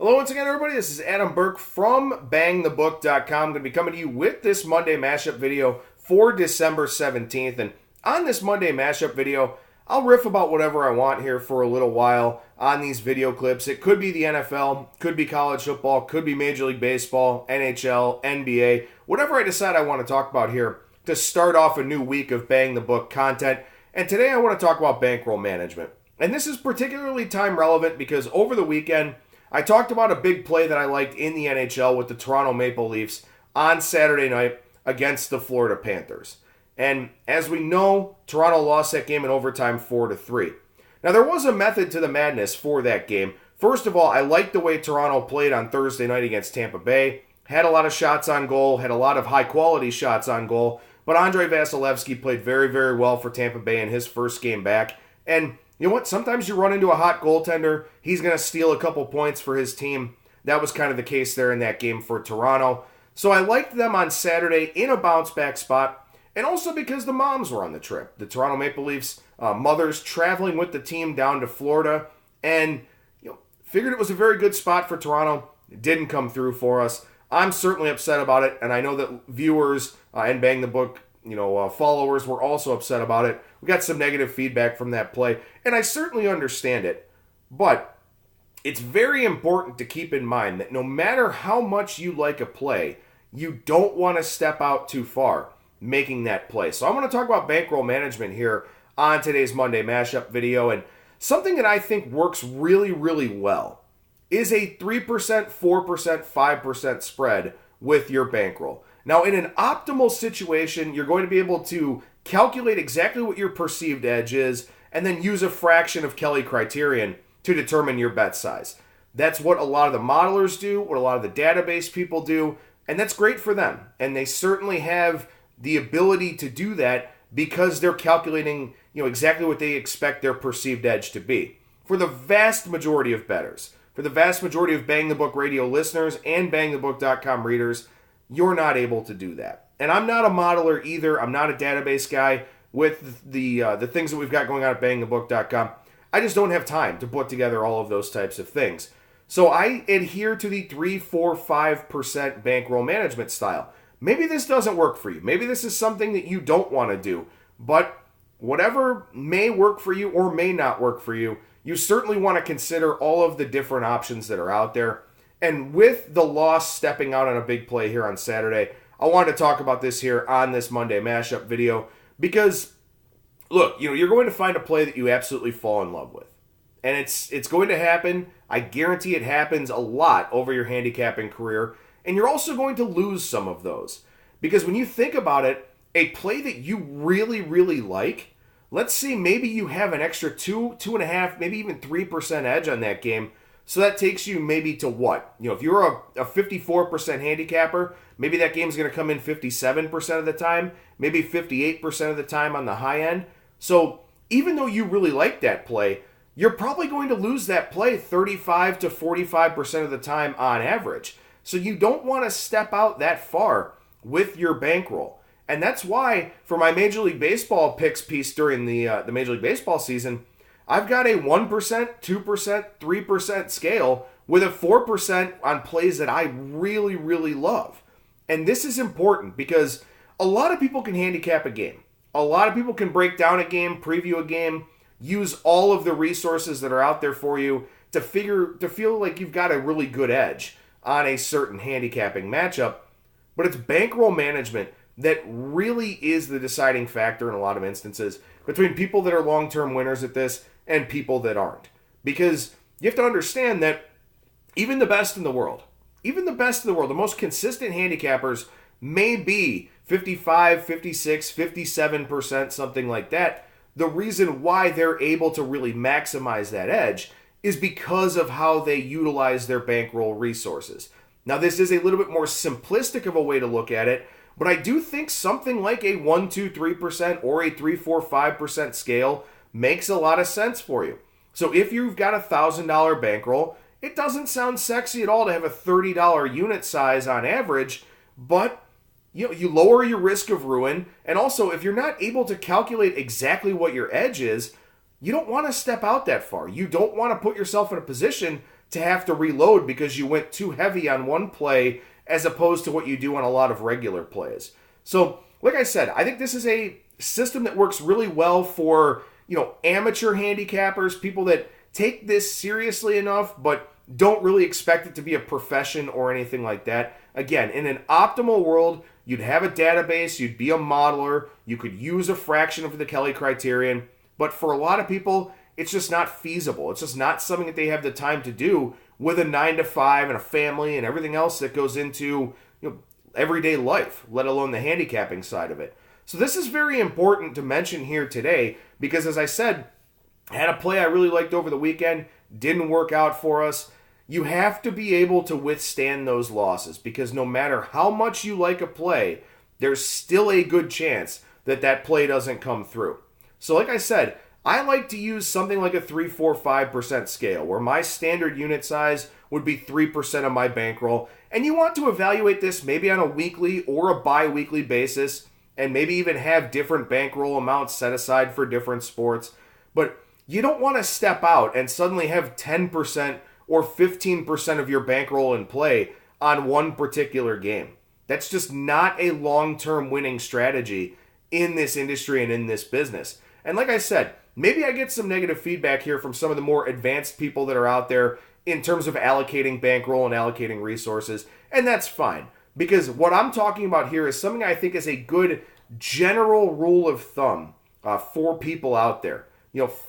Hello once again, everybody. This is Adam Burke from BangTheBook.com. I'm going to be coming to you with this Monday mashup video for December 17th. And on this Monday mashup video, I'll riff about whatever I want here for a little while on these video clips. It could be the NFL, could be college football, could be Major League Baseball, NHL, NBA, whatever I decide I want to talk about here to start off a new week of Bang the Book content. And today I want to talk about bankroll management. And this is particularly time relevant because over the weekend, I talked about a big play that I liked in the NHL with the Toronto Maple Leafs on Saturday night against the Florida Panthers. And as we know, Toronto lost that game in overtime 4-3. Now, there was a method to the madness for that game. First of all, I liked the way Toronto played on Thursday night against Tampa Bay. Had a lot of shots on goal, had a lot of high-quality shots on goal. But Andrei Vasilevskiy played very, very well for Tampa Bay in his first game back. And you know what? Sometimes you run into a hot goaltender. He's going to steal a couple points for his team. That was kind of the case there in that game for Toronto. So I liked them on Saturday in a bounce-back spot. And also because the moms were on the trip. The Toronto Maple Leafs mothers traveling with the team down to Florida. And figured it was a very good spot for Toronto. It didn't come through for us. I'm certainly upset about it. And I know that viewers and Bang the Book followers were also upset about it. We got some negative feedback from that play, and I certainly understand it. But it's very important to keep in mind that no matter how much you like a play, you don't want to step out too far making that play. So I want to talk about bankroll management here on today's Monday mashup video, and something that I think works really, really well is a 3%, 4%, 5% spread with your bankroll. Now, in an optimal situation, you're going to be able to calculate exactly what your perceived edge is and then use a fraction of Kelly criterion to determine your bet size. That's what a lot of the modelers do, what a lot of the database people do, and that's great for them. And they certainly have the ability to do that because they're calculating, exactly what they expect their perceived edge to be. For the vast majority of bettors, for the vast majority of Bang the Book Radio listeners and BangTheBook.com readers, you're not able to do that. And I'm not a modeler either. I'm not a database guy with the things that we've got going on at BangTheBook.com. I just don't have time to put together all of those types of things. So I adhere to the 3, 4, 5% bankroll management style. Maybe this doesn't work for you. Maybe this is something that you don't want to do. But whatever may work for you or may not work for you, you certainly want to consider all of the different options that are out there. And with the loss stepping out on a big play here on Saturday, I wanted to talk about this here on this Monday mashup video because, look, you're going to find a play that you absolutely fall in love with. And it's going to happen. I guarantee it happens a lot over your handicapping career. And you're also going to lose some of those. Because when you think about it, a play that you really, really like, let's say maybe you have an extra 2.5, maybe even 3% edge on that game. So that takes you maybe to what? If you're a 54% handicapper, maybe that game's going to come in 57% of the time, maybe 58% of the time on the high end. So even though you really like that play, you're probably going to lose that play 35 to 45% of the time on average. So you don't want to step out that far with your bankroll. And that's why for my Major League Baseball picks piece during the Major League Baseball season, I've got a 1%, 2%, 3% scale with a 4% on plays that I really, really love. And this is important because a lot of people can handicap a game. A lot of people can break down a game, preview a game, use all of the resources that are out there for you to feel like you've got a really good edge on a certain handicapping matchup. But it's bankroll management that really is the deciding factor in a lot of instances between people that are long-term winners at this and people that aren't. Because you have to understand that even the best in the world, the most consistent handicappers may be 55, 56, 57%, something like that. The reason why they're able to really maximize that edge is because of how they utilize their bankroll resources. Now, this is a little bit more simplistic of a way to look at it, but I do think something like a 1, 2, 3% or a 3, 4, 5% scale makes a lot of sense for you. So if you've got a $1,000 bankroll, it doesn't sound sexy at all to have a $30 unit size on average, but you lower your risk of ruin. And also, if you're not able to calculate exactly what your edge is, you don't want to step out that far. You don't want to put yourself in a position to have to reload because you went too heavy on one play as opposed to what you do on a lot of regular plays. So, like I said, I think this is a system that works really well for, amateur handicappers, people that take this seriously enough but don't really expect it to be a profession or anything like that. Again, in an optimal world, you'd have a database, you'd be a modeler, you could use a fraction of the Kelly criterion, but for a lot of people, it's just not feasible. It's just not something that they have the time to do with a 9-to-5 and a family and everything else that goes into everyday life, let alone the handicapping side of it. So this is very important to mention here today because, as I said, I had a play I really liked over the weekend, didn't work out for us. You have to be able to withstand those losses because no matter how much you like a play, there's still a good chance that that play doesn't come through. So like I said, I like to use something like a 3, 4, 5% scale where my standard unit size would be 3% of my bankroll. And you want to evaluate this maybe on a weekly or a bi-weekly basis and maybe even have different bankroll amounts set aside for different sports. But you don't want to step out and suddenly have 10% or 15% of your bankroll in play on one particular game. That's just not a long-term winning strategy in this industry and in this business. And like I said, maybe I get some negative feedback here from some of the more advanced people that are out there in terms of allocating bankroll and allocating resources, and that's fine. Because what I'm talking about here is something I think is a good general rule of thumb for people out there.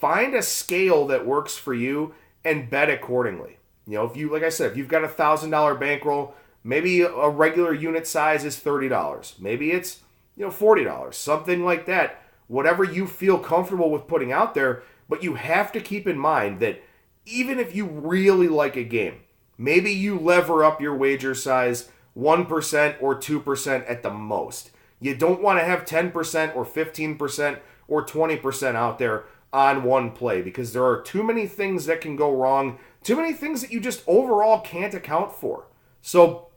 Find a scale that works for you and bet accordingly. If you, like I said, if you've got a $1,000 bankroll, maybe a regular unit size is $30. Maybe it's, $40, something like that. Whatever you feel comfortable with putting out there, but you have to keep in mind that even if you really like a game, maybe you lever up your wager size 1% or 2% at the most. You don't want to have 10% or 15% or 20% out there on one play because there are too many things that can go wrong, too many things that you just overall can't account for. So,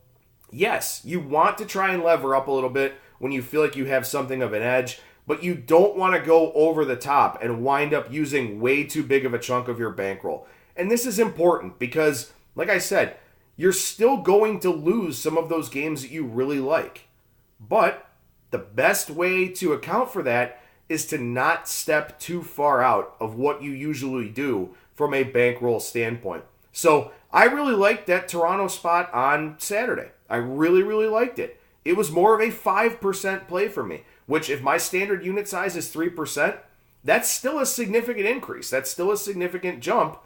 yes, you want to try and lever up a little bit when you feel like you have something of an edge, but you don't want to go over the top and wind up using way too big of a chunk of your bankroll. And this is important because, like I said, you're still going to lose some of those games that you really like. But the best way to account for that is to not step too far out of what you usually do from a bankroll standpoint. So I really liked that Toronto spot on Saturday. I really, really liked it. It was more of a 5% play for me, which if my standard unit size is 3%, that's still a significant increase. That's still a significant jump,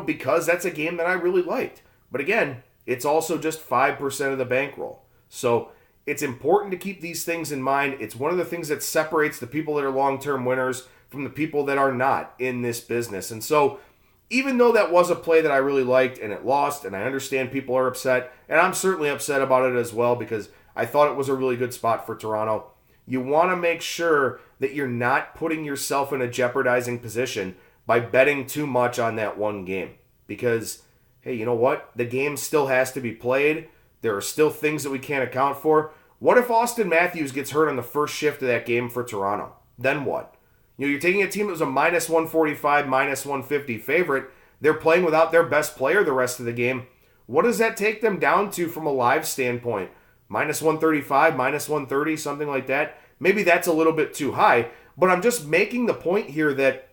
because that's a game that I really liked. But again, it's also just 5% of the bankroll. So it's important to keep these things in mind. It's one of the things that separates the people that are long-term winners from the people that are not in this business. And so even though that was a play that I really liked and it lost, and I understand people are upset, and I'm certainly upset about it as well because I thought it was a really good spot for Toronto, you want to make sure that you're not putting yourself in a jeopardizing position by betting too much on that one game. Because, hey, you know what? The game still has to be played. There are still things that we can't account for. What if Austin Matthews gets hurt on the first shift of that game for Toronto? Then what? You're taking a team that was a minus 145, minus 150 favorite. They're playing without their best player the rest of the game. What does that take them down to from a live standpoint? Minus 135, minus 130, something like that. Maybe that's a little bit too high, but I'm just making the point here that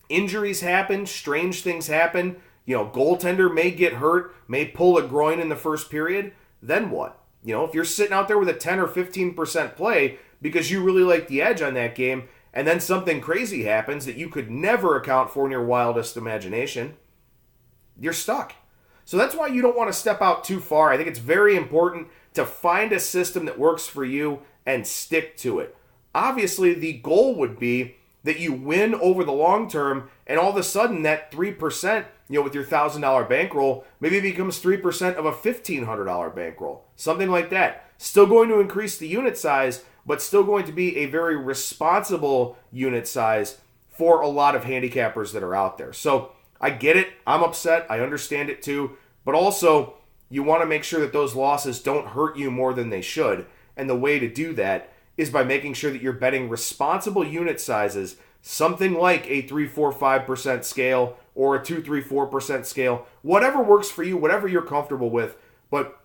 injuries happen, strange things happen. Goaltender may get hurt, may pull a groin in the first period. Then what? If you're sitting out there with a 10 or 15% play because you really like the edge on that game, and then something crazy happens that you could never account for in your wildest imagination, you're stuck. So that's why you don't want to step out too far. I think it's very important to find a system that works for you and stick to it. Obviously, the goal would be that you win over the long term, and all of a sudden that 3%, with your $1,000 bankroll, maybe becomes 3% of a $1,500 bankroll. Something like that. Still going to increase the unit size, but still going to be a very responsible unit size for a lot of handicappers that are out there. So I get it. I'm upset. I understand it too. But also, you want to make sure that those losses don't hurt you more than they should. And the way to do that is by making sure that you're betting responsible unit sizes, something like a 3, 4, 5% scale or a 2, 3, 4% scale. Whatever works for you, whatever you're comfortable with. But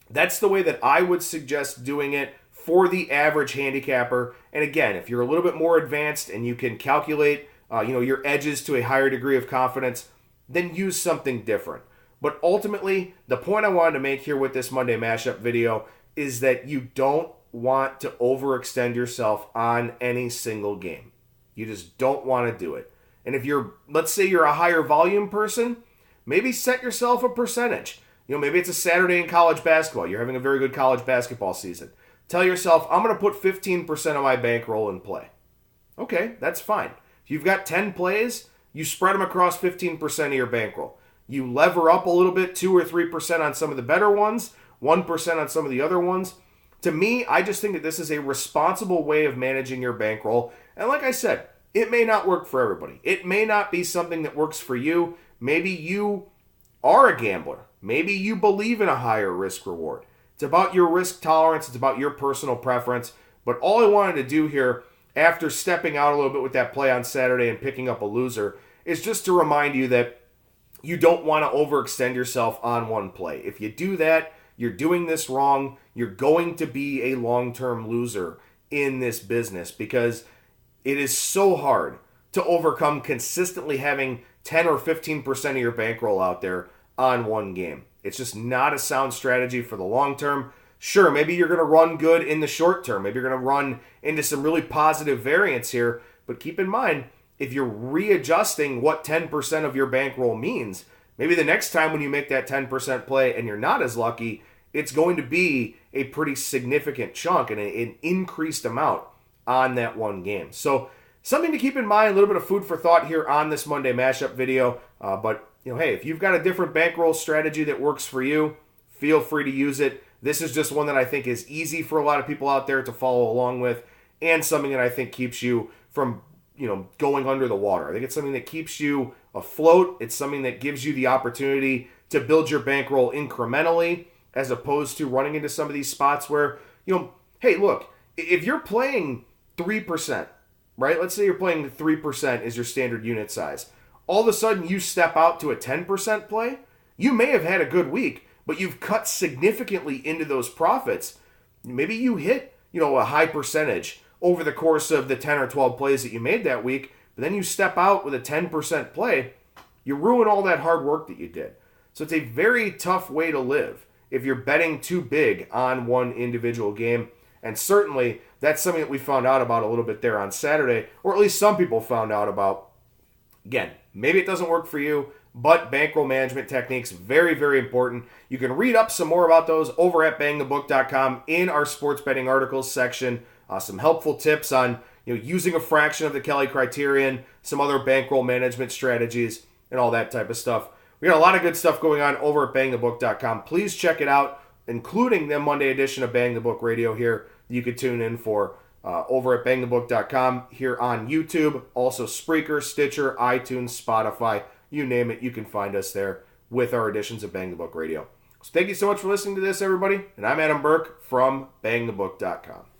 that's the way that I would suggest doing it for the average handicapper. And again, if you're a little bit more advanced and you can calculate your edges to a higher degree of confidence, then use something different. But ultimately, the point I wanted to make here with this Monday Mashup video is that you don't want to overextend yourself on any single game. You just don't want to do it. And if let's say you're a higher volume person, maybe set yourself a percentage. Maybe it's a Saturday in college basketball. You're having a very good college basketball season. Tell yourself, I'm going to put 15% of my bankroll in play. Okay, that's fine. If you've got 10 plays, you spread them across 15% of your bankroll. You lever up a little bit, 2 or 3% on some of the better ones, 1% on some of the other ones. To me, I just think that this is a responsible way of managing your bankroll. And like I said, it may not work for everybody. It may not be something that works for you. Maybe you are a gambler. Maybe you believe in a higher risk reward. It's about your risk tolerance. It's about your personal preference. But all I wanted to do here, after stepping out a little bit with that play on Saturday and picking up a loser, is just to remind you that you don't want to overextend yourself on one play. If you do that, you're doing this wrong. You're going to be a long-term loser in this business because it is so hard to overcome consistently having 10 or 15% of your bankroll out there on one game. It's just not a sound strategy for the long term. Sure, maybe you're going to run good in the short term. Maybe you're going to run into some really positive variance here. But keep in mind, if you're readjusting what 10% of your bankroll means, maybe the next time when you make that 10% play and you're not as lucky, it's going to be a pretty significant chunk and an increased amount on that one game. So something to keep in mind, a little bit of food for thought here on this Monday Mashup video. But hey, if you've got a different bankroll strategy that works for you, feel free to use it. This is just one that I think is easy for a lot of people out there to follow along with, and something that I think keeps you from going under the water. I think it's something that keeps you afloat. It's something that gives you the opportunity to build your bankroll incrementally, as opposed to running into some of these spots where, hey, look, if you're playing 3%, right? Let's say you're playing 3% is your standard unit size. All of a sudden you step out to a 10% play. You may have had a good week, but you've cut significantly into those profits. Maybe you hit, a high percentage over the course of the 10 or 12 plays that you made that week, but then you step out with a 10% play, you ruin all that hard work that you did. So it's a very tough way to live if you're betting too big on one individual game. And certainly that's something that we found out about a little bit there on Saturday, or at least some people found out about. Again, maybe it doesn't work for you, but bankroll management techniques, very, very important. You can read up some more about those over at BangTheBook.com in our sports betting articles section. Some helpful tips on using a fraction of the Kelly criterion, some other bankroll management strategies, and all that type of stuff. We got a lot of good stuff going on over at BangTheBook.com. Please check it out, including the Monday edition of Bang the Book Radio here you could tune in for over at BangTheBook.com here on YouTube. Also Spreaker, Stitcher, iTunes, Spotify, you name it, you can find us there with our editions of Bang the Book Radio. So thank you so much for listening to this, everybody. And I'm Adam Burke from BangTheBook.com.